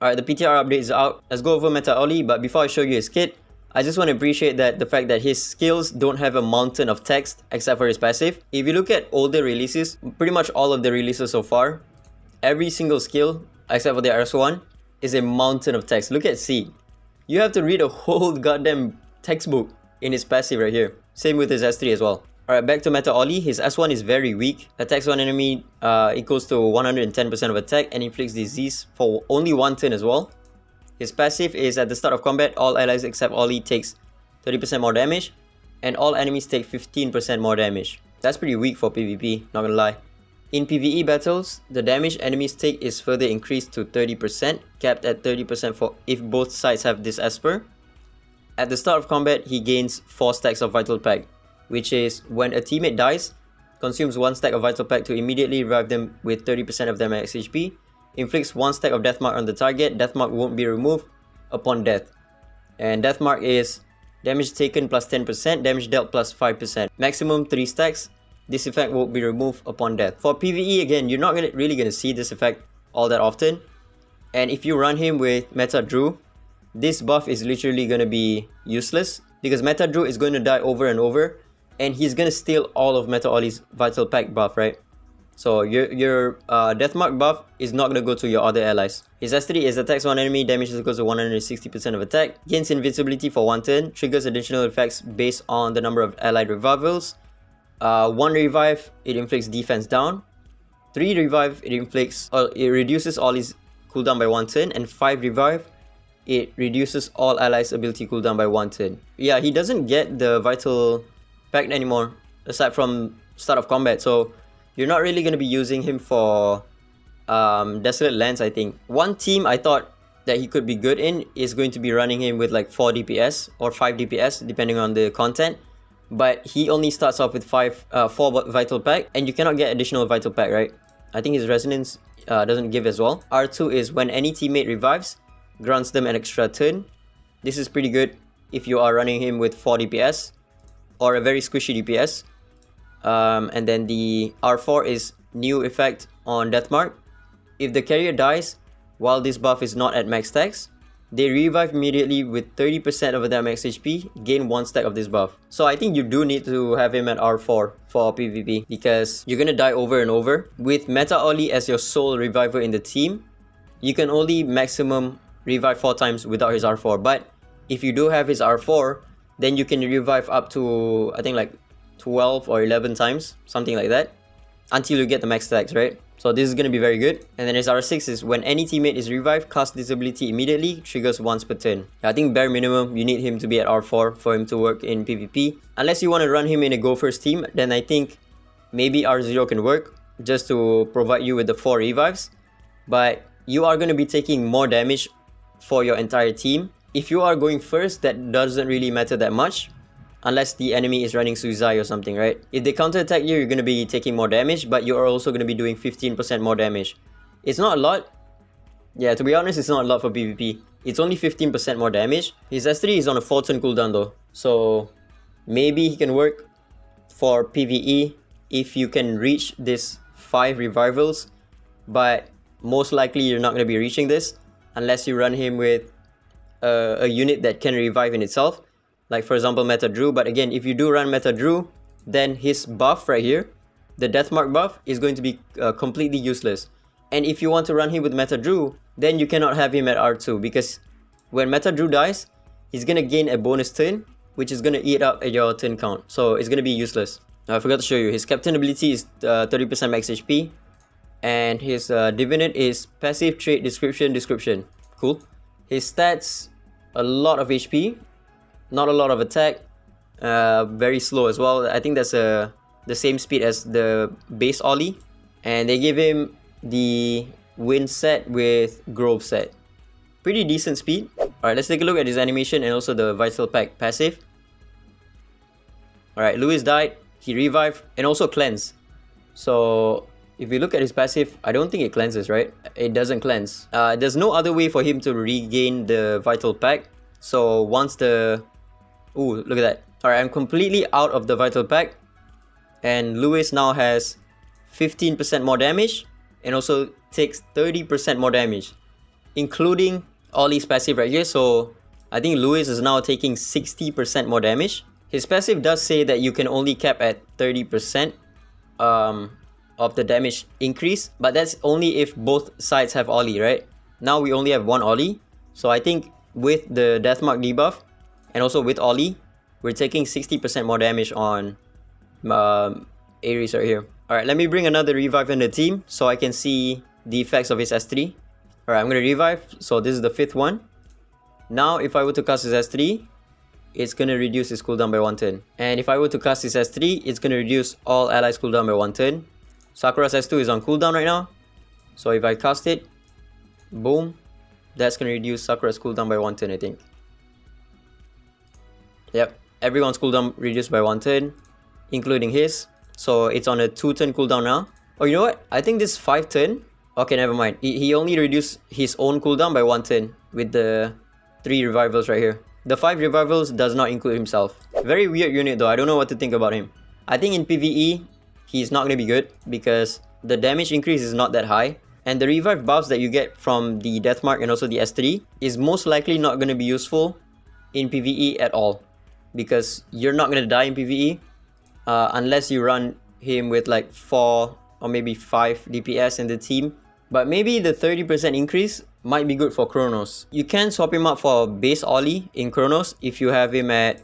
Alright, the PTR update is out. Let's go over Meta Ollie, but before I show you his kit, I just want to appreciate that the fact that his skills don't have a mountain of text except for his passive. If you look at older releases, pretty much all of the releases so far, every single skill except for the RS1 is a mountain of text. Look at C. You have to read a whole goddamn textbook in his passive right here. Same with his S3 as well. Alright, back to Meta Ollie. His S1 is very weak. Attacks one enemy equals to 110% of attack and inflicts disease for only 1 turn as well. His passive is at the start of combat, all allies except Ollie takes 30% more damage and all enemies take 15% more damage. That's pretty weak for PvP, not gonna lie. In PvE battles, the damage enemies take is further increased to 30%, capped at 30% for if both sides have this Esper. At the start of combat, he gains 4 stacks of Vital Pack, which is when a teammate dies, consumes 1 stack of Vital Pack to immediately revive them with 30% of their max HP, inflicts 1 stack of Death Mark on the target, Death Mark won't be removed upon death. And Death Mark is damage taken plus 10%, damage dealt plus 5%. Maximum 3 stacks, this effect won't be removed upon death. For PvE again, you're not really gonna see this effect all that often. And if you run him with Meta Drew, this buff is literally gonna be useless because Meta Drew is going to die over and over. And he's gonna steal all of Meta Ollie's Vital Pack buff, right? So your Death Mark buff is not gonna go to your other allies. His S3 is attacks one enemy, damage is equal to 160% of attack, gains invincibility for 1 turn, triggers additional effects based on the number of allied revivals. 1 revive, it inflicts defense down. 3 revive, it reduces all his cooldown by 1 turn, and 5 revive, it reduces all allies' ability cooldown by 1 turn. Yeah, he doesn't get the Vital Pack anymore aside from start of combat, so you're not really going to be using him for Desolate Lands. I think one team I thought that he could be good in is going to be running him with like 4 DPS or 5 DPS depending on the content, but he only starts off with 4 Vital Pack and you cannot get additional Vital Pack, right? I think his Resonance doesn't give as well. R2 is when any teammate revives, grants them an extra turn. This is pretty good if you are running him with 4 DPS or a very squishy DPS. And then the R4 is new effect on Death Mark. If the carrier dies while this buff is not at max stacks, they revive immediately with 30% of their max HP, gain 1 stack of this buff. So I think you do need to have him at R4 for PvP because you're gonna die over and over. With Meta Ollie as your sole reviver in the team, you can only maximum revive 4 times without his R4. But if you do have his R4, then you can revive up to, I think, like 12 or 11 times, something like that, until you get the max stacks, right? So this is going to be very good. And then his R6 is when any teammate is revived, cast this ability immediately, triggers once per turn. I think bare minimum, you need him to be at R4 for him to work in PvP. Unless you want to run him in a go first team, then I think maybe R0 can work just to provide you with the 4 revives. But you are going to be taking more damage for your entire team. If you are going first, that doesn't really matter that much unless the enemy is running Suicide or something, right? If they counterattack you, you're going to be taking more damage, but you are also going to be doing 15% more damage. It's not a lot. Yeah, to be honest, it's not a lot for PvP. It's only 15% more damage. His S3 is on a 4-turn cooldown though, so maybe he can work for PvE if you can reach this 5 revivals, but most likely you're not going to be reaching this unless you run him with a unit that can revive in itself, like for example Meta Drew. But again, if you do run Meta Drew, then his buff right here, the Death Mark buff, is going to be completely useless. And if you want to run him with Meta Drew, then you cannot have him at R2 because when Meta Drew dies, he's gonna gain a bonus turn, which is gonna eat up at your turn count, so it's gonna be useless. I forgot to show you, his Captain ability is 30% max HP, and his Divinate is passive trait description. Cool. His stats, a lot of HP, not a lot of attack, very slow as well. I think that's the same speed as the base Ollie, and they give him the Wind set with Grove set. Pretty decent speed. Alright, let's take a look at his animation and also the Vital Pack passive. Alright, Lewis died, he revived, and also cleanse. So if you look at his passive, I don't think it cleanses, right? It doesn't cleanse. There's no other way for him to regain the Vital Pack. So once the... Ooh, look at that. Alright, I'm completely out of the Vital Pack. And Lewis now has 15% more damage and also takes 30% more damage. including Ollie's passive right here. So I think Lewis is now taking 60% more damage. His passive does say that you can only cap at 30% of the damage increase, but that's only if both sides have Ollie, right? Now we only have one Ollie, so I think with the Deathmark debuff and also with Ollie, we're taking 60% more damage on Ares right here. Alright, let me bring another revive in the team so I can see the effects of his S3. Alright, I'm gonna revive, so this is the 5th one. Now if I were to cast his S3, it's gonna reduce his cooldown by 1 turn. And if I were to cast his S3, it's gonna reduce all allies cooldown by 1 turn. Sakura's S2 is on cooldown right now, so if I cast it, boom, that's gonna reduce Sakura's cooldown by 1 turn, I think. Yep, everyone's cooldown reduced by 1 turn, including his. So it's on a 2 turn cooldown now. Oh, you know what? I think this 5 turn. Okay, never mind. He only reduced his own cooldown by 1 turn with the 3 revivals right here. The 5 revivals does not include himself. Very weird unit though. I don't know what to think about him. I think in PvE, he's not gonna be good because the damage increase is not that high. And the revive buffs that you get from the Deathmark and also the S3 is most likely not gonna be useful in PvE at all. Because you're not gonna die in PvE unless you run him with like 4 or maybe 5 DPS in the team. But maybe the 30% increase might be good for Chronos. You can swap him out for base Ollie in Chronos if you have him at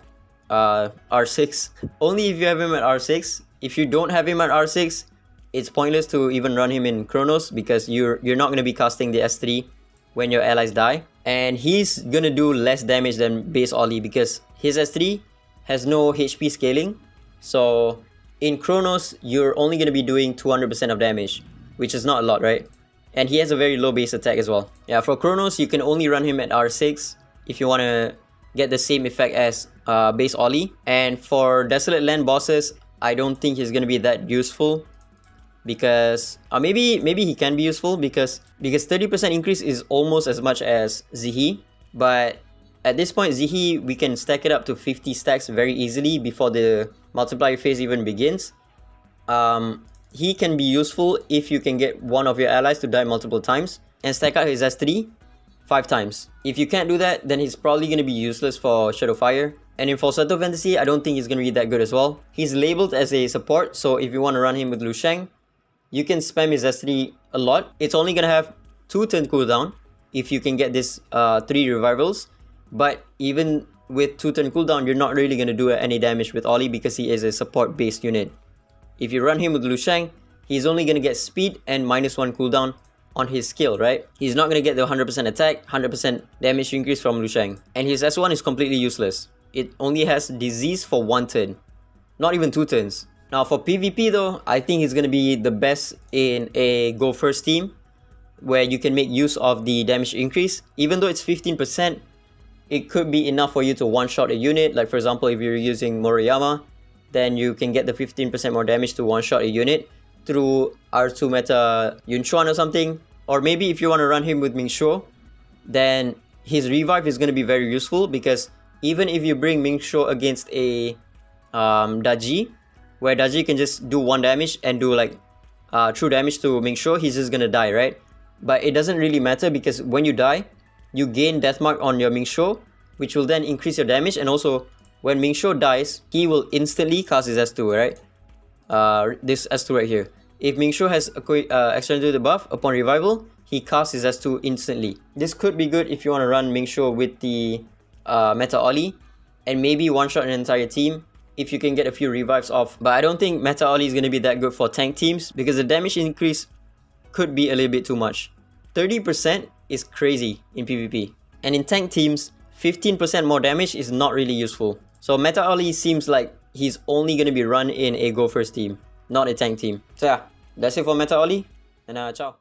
R6. Only if you have him at R6. If you don't have him at R6, it's pointless to even run him in Chronos because you're not going to be casting the S3 when your allies die. And he's going to do less damage than base Ollie because his S3 has no HP scaling. So in Chronos, you're only going to be doing 200% of damage, which is not a lot, right? And he has a very low base attack as well. Yeah, for Chronos, you can only run him at R6 if you want to get the same effect as base Ollie. And for Desolate Land bosses, I don't think he's going to be that useful because maybe he can be useful because 30% increase is almost as much as Zihi. But at this point, Zihi, we can stack it up to 50 stacks very easily before the multiplier phase even begins. He can be useful if you can get one of your allies to die multiple times and stack out his S3 5 times. If you can't do that, then he's probably going to be useless for Shadowfire. And in Falsetto Fantasy, I don't think he's going to be that good as well. He's labeled as a support, so if you want to run him with Lu Sheng, you can spam his S3 a lot. It's only going to have 2 turn cooldown if you can get this 3 revivals. But even with 2 turn cooldown, you're not really going to do any damage with Ollie because he is a support based unit. If you run him with Lu Sheng, he's only going to get speed and -1 cooldown on his skill, right? He's not going to get the 100% attack, 100% damage increase from Lu Sheng. And his S1 is completely useless. It only has disease for 1 turn, not even 2 turns. Now for PvP though, I think he's going to be the best in a go first team where you can make use of the damage increase. Even though it's 15%, it could be enough for you to one-shot a unit. Like for example, if you're using Moriyama, then you can get the 15% more damage to one-shot a unit through R2 meta Yunchuan or something. Or maybe if you want to run him with Mingshuo, then his revive is going to be very useful because even if you bring Mingshuo against a Daji, where Daji can just do 1 damage and do like true damage to Mingshuo, he's just going to die, right? But it doesn't really matter because when you die, you gain Deathmark on your Mingshuo, which will then increase your damage. And also, when Mingshuo dies, he will instantly cast his S2, right? This S2 right here. If Mingshuo has extended the buff upon revival, he casts his S2 instantly. This could be good if you want to run Mingshuo with the Meta Ollie and maybe one-shot an entire team if you can get a few revives off. But I don't think Meta Ollie is going to be that good for tank teams because the damage increase could be a little bit too much. 30% is crazy in PvP. And in tank teams, 15% more damage is not really useful. So Meta Ollie seems like he's only going to be run in a go first team, not a tank team. So yeah, that's it for Meta Ollie, and ciao.